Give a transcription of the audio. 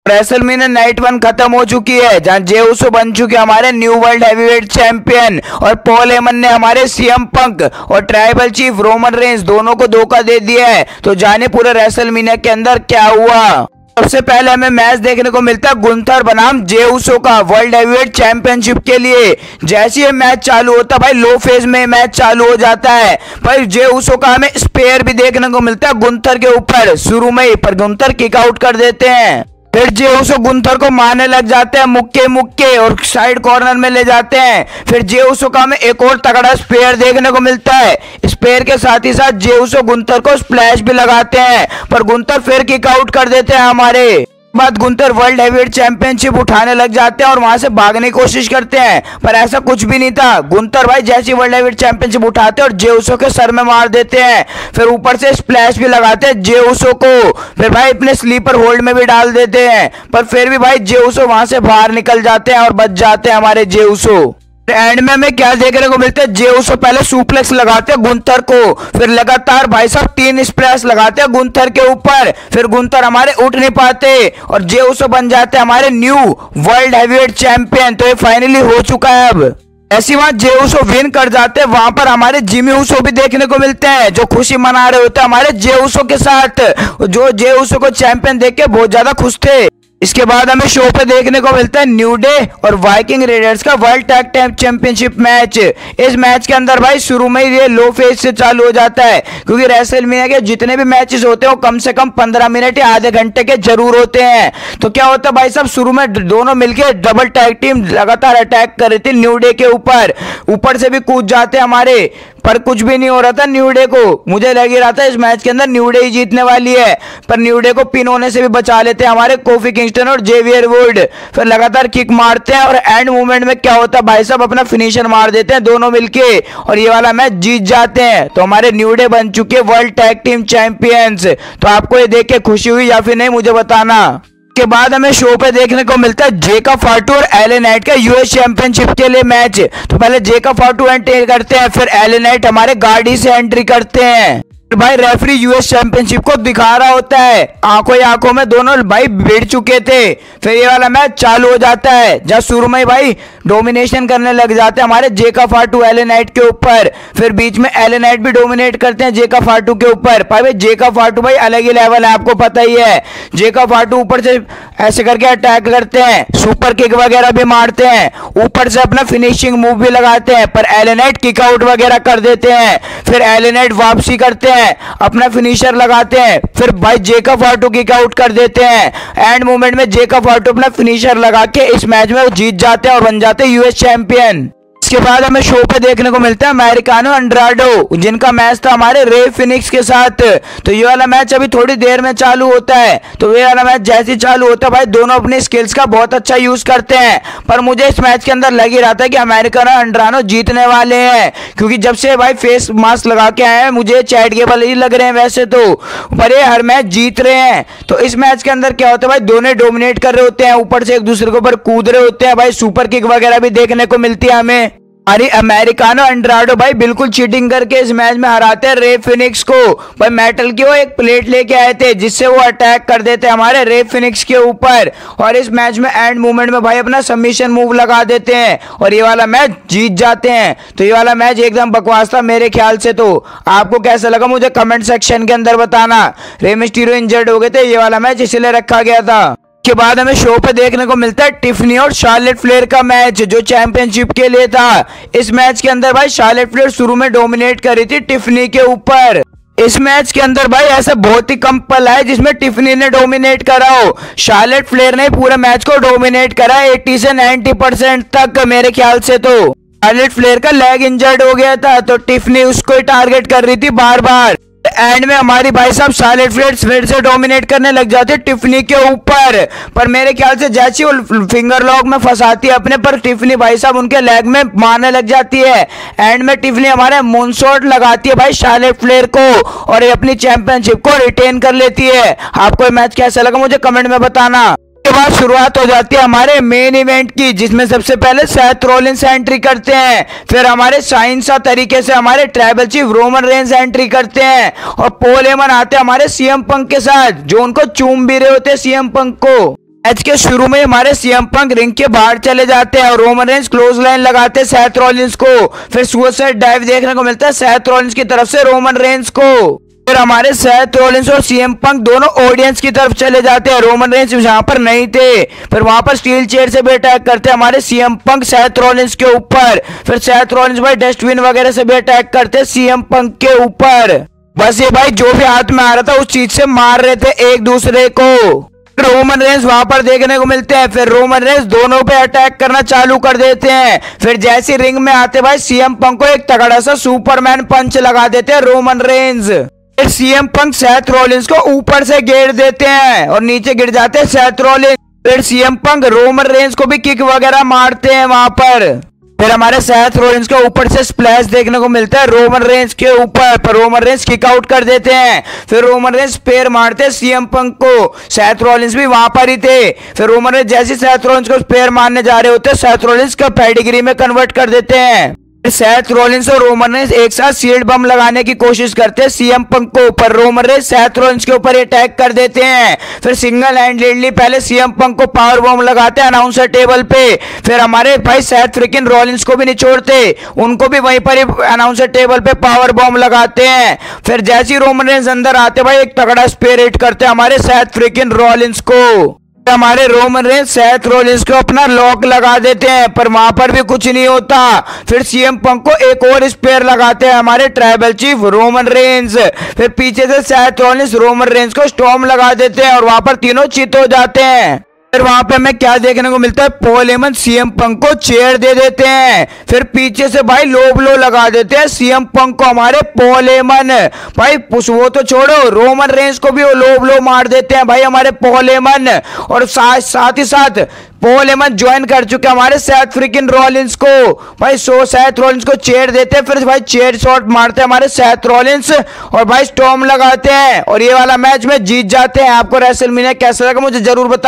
WrestleMania night 1 खत्म हो चुकी है, जहां जे उसो बन चुके हमारे न्यू वर्ल्ड हैवीवेट चैंपियन और पॉल हेमन ने हमारे सीएम पंक और ट्राइबल चीफ रोमन रेंज दोनों को धोखा दे दिया है। तो जाने पूरे रेसलमेनिया के अंदर क्या हुआ। सबसे पहले हमें मैच देखने को मिलता है गुंथर बनाम जे उसो का वर्ल्ड हैवीवेट चैंपियनशिप के लिए। जैसे ये मैच चालू होता है भाई लो फेज में मैच चालू हो जाता है। भाई जे उसो का हमें स्पेयर भी देखने को मिलता है गुंथर के ऊपर शुरू में ही, पर गुंथर किक आउट कर देते हैं। फिर जे उसो गुंथर को मारने लग जाते हैं मुक्के मुक्के और साइड कॉर्नर में ले जाते हैं। फिर जे उसो का हमें एक और तगड़ा स्पेयर देखने को मिलता है। स्पेयर के साथ ही साथ जे उसो गुंथर को स्प्लैश भी लगाते हैं, पर गुंथर फिर किक आउट कर देते हैं हमारे। बाद गुंथर वर्ल्ड हैवीवेट चैंपियनशिप उठाने लग जाते हैं और वहां से भागने की कोशिश करते हैं, पर ऐसा कुछ भी नहीं था। गुंथर भाई जैसी वर्ल्ड हैवीवेट चैंपियनशिप उठाते हैं और जे उसो के सर में मार देते हैं। फिर ऊपर से स्प्लैश भी लगाते हैं जे उसो को, फिर भाई अपने स्लीपर होल्ड में भी डाल देते हैं, पर फिर भी भाई जे उसो वहां से बाहर निकल जाते हैं और बच जाते हैं हमारे जे उसो। एंड में हमें क्या देखने को मिलता है, जे उसो पहले सुप्लेक्स लगाते हैं गुंथर को, फिर लगातार भाई साहब 3 स्प्लैश लगाते हैं गुंथर के ऊपर। फिर गुंथर हमारे उठ नहीं पाते और जे उसो बन जाते हैं हमारे न्यू वर्ल्ड हैवीवेट चैंपियन। तो ये फाइनली हो चुका है। अब ऐसी बात जे उसो विन कर जाते हैं, वहां पर हमारे जिमी उसो भी देखने को मिलते हैं जो खुशी मना रहे होते हैं हमारे जे उसो के साथ, जो जे उसो को चैंपियन देख के बहुत ज्यादा खुश थे। इसके बाद हमें शो पे देखने को मिलता है न्यू डे और वाइकिंग रेडर्स का world tag team championship match. इस मैच के अंदर भाई शुरू में ही ये लो फेज से चालू हो जाता है, क्योंकि रेसलमेनिया के जितने भी मैचेस होते हैं वो कम से कम 15 मिनट या आधे घंटे के जरूर होते हैं। तो क्या होता है भाई साहब, शुरू में दोनों मिलकर डबल टैग टीम लगातार अटैक कर रही थी न्यू डे के ऊपर से भी कूद जाते हमारे, पर कुछ भी नहीं हो रहा था न्यू डे को। मुझे लग ही रहा था इस मैच के अंदर न्यू डे ही जीतने वाली है, पर न्यू डे को पिन होने से भी बचा लेते हैं हमारे कोफी किंगस्टन और जेवियर वुड। फिर लगातार किक मारते हैं और एंड मूवमेंट में क्या होता है भाई साहब, अपना फिनिशर मार देते हैं दोनों मिलके और ये वाला मैच जीत जाते हैं। तो हमारे न्यू डे बन चुके वर्ल्ड टैग टीम चैंपियंस। तो आपको ये देख के खुशी हुई या फिर नहीं मुझे बताना। के बाद हमें शो पे देखने को मिलता है जेका फाटू और एले नाइट का यूएस चैंपियनशिप के लिए मैच। तो पहले जेका फाटू एंट्री करते हैं, फिर एले नाइट हमारे गाड़ी से एंट्री करते हैं। भाई रेफरी यूएस चैंपियनशिप को दिखा रहा होता है, आंखों ही आंखों में दोनों भाई भिड़ चुके थे। फिर ये वाला मैच चालू हो जाता है, जब शुरू में भाई डोमिनेशन करने लग जाते हैं हमारे जेका फाटू एले नाइट के ऊपर। फिर बीच में एले नाइट भी डोमिनेट करते हैं जेका फाटू के ऊपर। भाई जेका फाटू भाई अलग ही लेवल है, आपको पता ही है। जेका फाटू ऊपर से ऐसे करके अटैक करते हैं, सुपर किक वगैरह भी मारते हैं, ऊपर से अपना फिनिशिंग मूव भी लगाते हैं, पर एले नाइट किक आउट वगैरह कर देते हैं। फिर एले नाइट वापसी करते हैं, अपना फिनिशर लगाते हैं, फिर भाई जेका फाटू किक आउट कर देते हैं। एंड मोमेंट में जेका फाटू अपना फिनिशर लगा के इस मैच में जीत जाते हैं और बन जाते हैं यूएस चैंपियन। इसके बाद हमें शो पे देखने को मिलता है अमेरिकानो अंड्राडो, जिनका मैच था हमारे रे फिनिक्स के साथ। तो ये वाला मैच अभी थोड़ी देर में चालू होता है। तो ये वाला मैच जैसे ही चालू होता है भाई दोनों अपनी स्किल्स का बहुत अच्छा यूज करते हैं, पर मुझे इस मैच के अंदर लग ही रहा था कि अमेरिकानो अंड्राडो जीतने वाले हैं, क्योंकि जब से भाई फेस मास्क लगा के आए हैं मुझे चैटगेबल ही लग रहे हैं वैसे तो, पर ये हर मैच जीत रहे हैं। तो इस मैच के अंदर क्या होता है भाई, दोनों डोमिनेट कर रहे होते हैं, ऊपर से एक दूसरे के ऊपर कूद रहे होते हैं, भाई सुपर किक वगैरह भी देखने को मिलती है हमें। अरे अमेरिकानो अंड्राडो भाई बिल्कुल चीटिंग करके इस मैच में हराते हैं रे फिनिक्स को। भाई मेटल की वो एक प्लेट लेके आए थे जिससे वो अटैक कर देते हमारे रे फिनिक्स के ऊपर, और इस मैच में एंड मूवमेंट में भाई अपना सबमिशन मूव लगा देते हैं और ये वाला मैच जीत जाते हैं। तो ये वाला मैच एकदम बकवास था मेरे ख्याल से। तो आपको कैसा लगा मुझे कमेंट सेक्शन के अंदर बताना। रे मिस्टीरियो इंजर्ड हो गए थे, ये वाला मैच इसलिए रखा गया था। के बाद हमें शो पे देखने को मिलता है टिफनी और शार्लेट फ्लेयर का मैच जो चैंपियनशिप के लिए था। इस मैच के अंदर भाई शार्लेट फ्लेयर शुरू में डोमिनेट कर रही थी टिफनी के ऊपर। इस मैच के अंदर भाई ऐसा बहुत ही कम पल है जिसमें टिफनी ने डोमिनेट करा हो। शार्लेट फ्लेयर ने पूरे मैच को डोमिनेट करा 80 से 90% तक मेरे ख्याल से। तो शार्लेट फ्लेयर का लेग इंजर्ड हो गया था, तो टिफनी उसको ही टारगेट कर रही थी बार बार। एंड में हमारी भाई साहब शार्लेट फ्लेयर फिर से डोमिनेट करने लग जाते टिफनी के ऊपर, पर मेरे ख्याल से जैसे वो फिंगर लॉक में फंसाती है अपने, पर टिफनी भाई साहब उनके लेग में मारने लग जाती है। एंड में टिफनी हमारे मूनसॉट लगाती है भाई शार्लेट फ्लेयर को और ये अपनी चैंपियनशिप को रिटेन कर लेती है। आपको ये मैच कैसा लगा मुझे कमेंट में बताना। के बाद शुरुआत हो जाती है हमारे मेन इवेंट की, जिसमें सबसे पहले सेथ रॉलिन्स एंट्री करते हैं, फिर हमारे साइंसा तरीके से हमारे tribal chief Roman Reigns entry करते हैं और पॉल हेमन आते हैं हमारे सीएम पंक के साथ, जो उनको चूम भी रहे होते हैं सीएम पंक को। मैच के शुरू में हमारे सीएम पंक रिंग के बाहर चले जाते हैं और रोमन रेंज क्लोज लाइन लगाते हैं सेथ रॉलिंस को। फिर सुसाइड डाइव देखने को मिलता है सेथ रॉलिंस की तरफ से रोमन रेंज को। फिर हमारे सेथ रॉलिंस और सीएम पंक दोनों ऑडियंस की तरफ चले जाते हैं। रोमन रेंज यहाँ पर नहीं थे, फिर वहां पर स्टील चेयर से भी अटैक करते हैं हमारे सीएम पंक सेथ रॉलिंस के ऊपर। फिर सेथ रॉलिंस भाई डस्टबिन वगैरह से भी अटैक करते हैं सीएम पंक के ऊपर। बस ये भाई जो भी हाथ में आ रहा था उस चीज से मार रहे थे एक दूसरे को। रोमन रेंज वहां पर देखने को मिलते हैं। फिर रोमन रेंज दोनों पे अटैक करना चालू कर देते हैं। फिर जैसे रिंग में आते भाई सीएम पंक को एक तगड़ा सा सुपरमैन पंच लगा देते हैं रोमन रेंज। फिर सीएम पंक सेथ रॉलिंस को ऊपर से घेर देते हैं और नीचे गिर जाते हैं सेथ रॉलिंस। फिर सीएम पंक रोमन रेंज को भी किक वगैरह मारते हैं वहां पर। फिर हमारे सेथ रॉलिंस के ऊपर से स्प्लैश देखने को मिलता है रोमन रेंज के ऊपर, पर रोमन रेंज किक आउट कर देते हैं। फिर रोमन रेंज पैर मारते हैं सीएम पंक को। सेथ रॉलिंस भी वहां पर ही थे। फिर रोमन रेंज जैसे सेथ रॉलिंस को पैर मारने जा रहे होते हैं सेथ रॉलिंस का पेडिग्री में कन्वर्ट कर देते हैं। सेथ रॉलिंस और रोमन रेंज एक साथ शील्ड बम लगाने की कोशिश करते हैं सीएम पंक को, पर रोमन रेंज सेथ रॉलिंस के ऊपर अटैक कर देते हैं। फिर सिंगल हैंडेडली पहले सीएम पंक को पावर बम लगाते हैं अनाउंसर टेबल पे। फिर हमारे भाई सेथ फ्रिकिन रॉलिंस को भी निचोड़ते, उनको भी वहीं पर ही अनाउंसर टेबल पे पावर बम लगाते हैं। फिर जैसे ही रोमन रेंज अंदर आते भाई एक तगड़ा स्पेयर हिट करते हैं हमारे सेथ फ्रिकिन रॉलिंस को। हमारे रोमन रेंज सेथ रॉलिंस को अपना लॉक लगा देते हैं, पर वहां पर भी कुछ नहीं होता। फिर सीएम पंक को एक और स्पेयर लगाते हैं हमारे ट्राइबल चीफ रोमन रेंज। फिर पीछे से सेथ रॉलिंस रोमन रेंज को स्टॉर्म लगा देते हैं और वहां पर तीनों चित हो जाते हैं। फिर वहां पे हमें क्या देखने को मिलता है, पॉल हेमन सीएम पंक को चेयर दे देते हैं। फिर पीछे से भाई लो ब्लो लगा देते हैं सीएम पंक को हमारे पॉल हेमन। भाई वो तो छोड़ो, रोमन रेंज को भी वो लो ब्लो मार देते हैं भाई हमारे पॉल हेमन। और साथ ही साथ पॉल हेमन ज्वाइन कर चुके हमारे सेथ फ्रिकिन रॉलिंस को। भाई सेथ रॉलिंस को चेयर देते हैं, फिर भाई चेयर शॉट मारते हैं हमारे सेथ रॉलिंस और भाई स्टॉर्म लगाते हैं और ये वाला मैच में जीत जाते हैं। आपको रेसलमेनिया कैसा लगा मुझे जरूर बताएं।